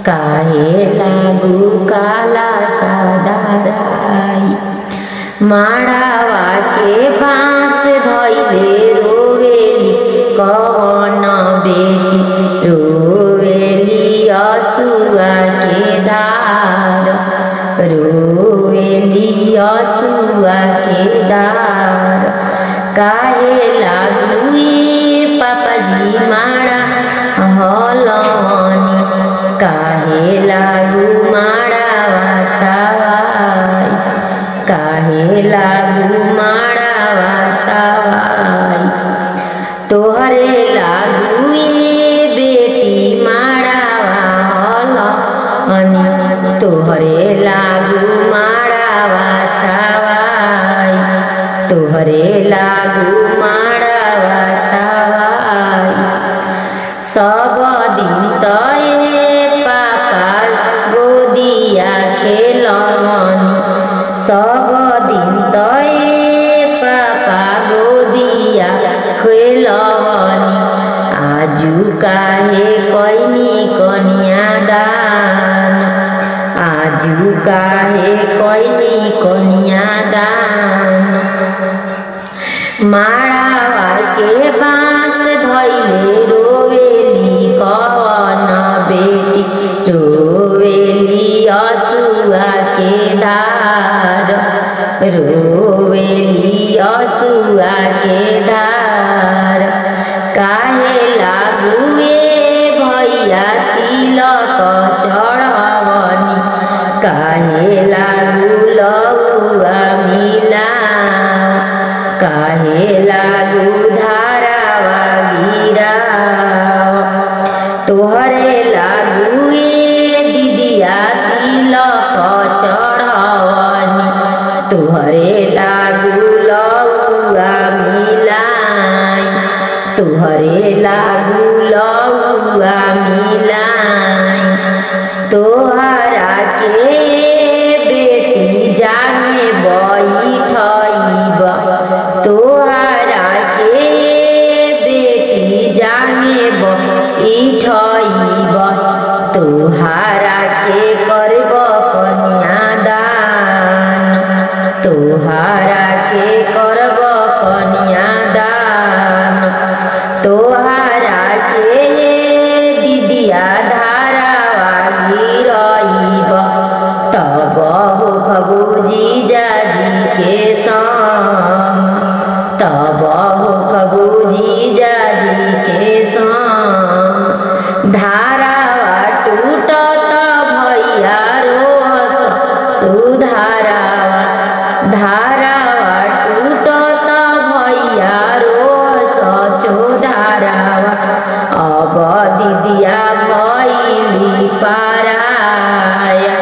काहे लागू काला सादाराई। माड़ावा के बाँस धइले रोवेली कवन बेटी, रोवेली असुआ के धार, रोवेली असुआ के धार। काहे लागू पापाजी माड़ा हलवनी, काहे लागू माड़ावा छावाई, काहे लागू माड़ावा छावाई। तोहरे लागू बेटी माड़ावा हलवनी, तोहरे लागू माड़ावा छावाई, तोहरे लागू माड़ावा छावाई। सब दिन तये पापा गोदिया खेलवनी, सब दिन तये पापा गोदिया खेलवनी। आजू काहे कैनी कन्यादान, आजू काहे कैनी कन्यादान। माड़ावा के बाँस धइले रोवेली कवन बेटी, रोवेली असुआ के धार, रोवेली असुआ के धार। काहे लागू भैया तिलक चढ़वनी, काहे लागू लौआ मिला, काहे लागू धारावा गिरा। तोहरे लागू दीदिया तिलक चढ़वनी, तोहरे लागू लौआ मिलाई, तोहरे लागू लौआ मिलाई। तोहरा के बेटी जाने बैठइब, तोहरा के बेटी जाने बैठइब। तोहरा के करब कन्यादान, तोहरा के करब कन्यादान। तोहरा के दीदिया धारावा गिरइब, तब हो खबूजी जाजी के संग, तब हो खबूजी जाजी के संग। धारावा टूटत भैया रोहस सुधारावा, धारावा टूटत भैया रोहस चोधारावा। अब दीदिया भइली पाराया,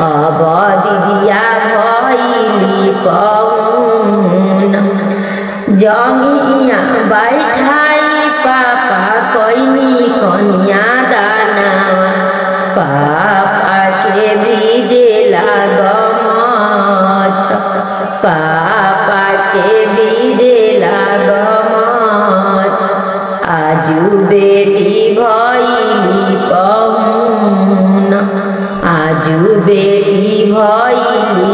अब दीदिया भइली पौन। जंगिया बैठाई पापा कैनी कन्यादानवा, पापा के बीजे लागमछ, पापा के बीजे लागमछ। आजू बेटी भइली पौन, आजू बेटी भइली